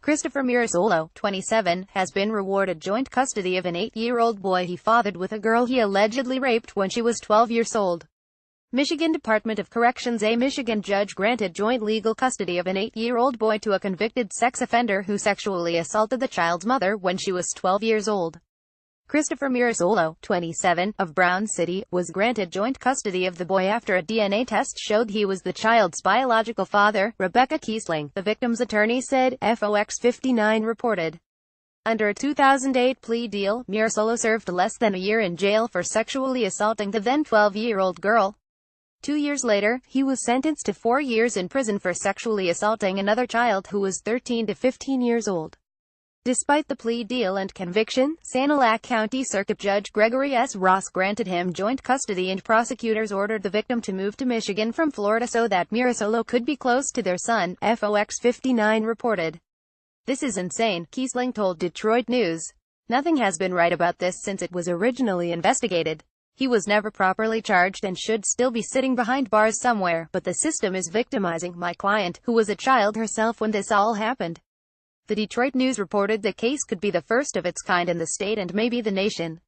Christopher Mirasolo, 27, has been rewarded joint custody of an 8-year-old boy he fathered with a girl he allegedly raped when she was 12 years old. Michigan Department of Corrections. A Michigan judge granted joint legal custody of an 8-year-old boy to a convicted sex offender who sexually assaulted the child's mother when she was 12 years old. Christopher Mirasolo, 27, of Brown City, was granted joint custody of the boy after a DNA test showed he was the child's biological father. Rebecca Kiesling, the victim's attorney, said, Fox 59 reported. Under a 2008 plea deal, Mirasolo served less than a year in jail for sexually assaulting the then 12-year-old girl. 2 years later, he was sentenced to 4 years in prison for sexually assaulting another child who was 13 to 15 years old. Despite the plea deal and conviction, Sanilac County Circuit Judge Gregory S. Ross granted him joint custody and prosecutors ordered the victim to move to Michigan from Florida so that Mirasolo could be close to their son, Fox 59 reported. This is insane, Kiesling told Detroit News. Nothing has been right about this since it was originally investigated. He was never properly charged and should still be sitting behind bars somewhere, but the system is victimizing my client, who was a child herself when this all happened. The Detroit News reported the case could be the first of its kind in the state and maybe the nation.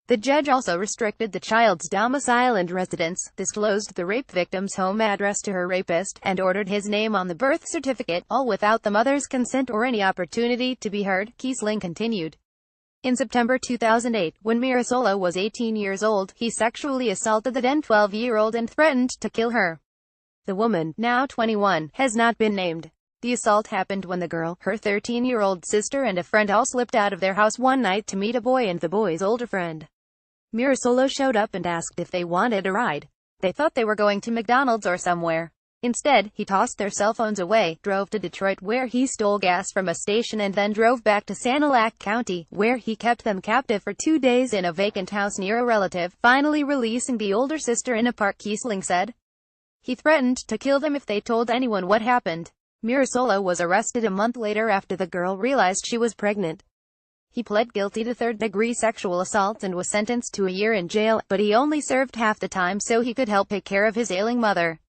The judge also restricted the child's domicile and residence, disclosed the rape victim's home address to her rapist, and ordered his name on the birth certificate, all without the mother's consent or any opportunity to be heard, Kiesling continued. In September 2008, when Mirasolo was 18 years old, he sexually assaulted the then 12-year-old and threatened to kill her. The woman, now 21, has not been named. The assault happened when the girl, her 13-year-old sister and a friend all slipped out of their house one night to meet a boy and the boy's older friend. Mirasolo showed up and asked if they wanted a ride. They thought they were going to McDonald's or somewhere. Instead, he tossed their cell phones away, drove to Detroit where he stole gas from a station and then drove back to Sanilac County, where he kept them captive for 2 days in a vacant house near a relative, finally releasing the older sister in a park, Kiesling said. He threatened to kill them if they told anyone what happened. Mirasolo was arrested a month later after the girl realized she was pregnant. He pled guilty to third-degree sexual assault and was sentenced to a year in jail, but he only served half the time so he could help take care of his ailing mother.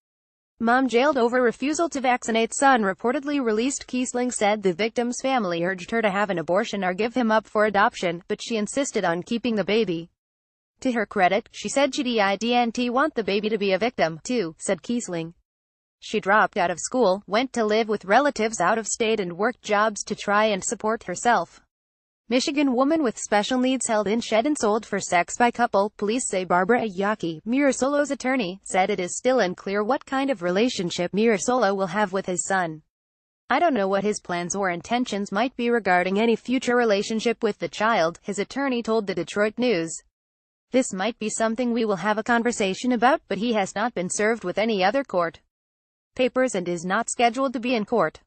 Mom jailed over refusal to vaccinate son reportedly released. Kiesling said the victim's family urged her to have an abortion or give him up for adoption, but she insisted on keeping the baby. To her credit, she said she didn't want the baby to be a victim, too, said Kiesling. She dropped out of school, went to live with relatives out of state and worked jobs to try and support herself. Michigan woman with special needs held in shed and sold for sex by couple, police say. Barbara Ayaki, Mirasolo's attorney, said it is still unclear what kind of relationship Mirasolo will have with his son. I don't know what his plans or intentions might be regarding any future relationship with the child, his attorney told the Detroit News. This might be something we will have a conversation about, but he has not been served with any other court papers and is not scheduled to be in court.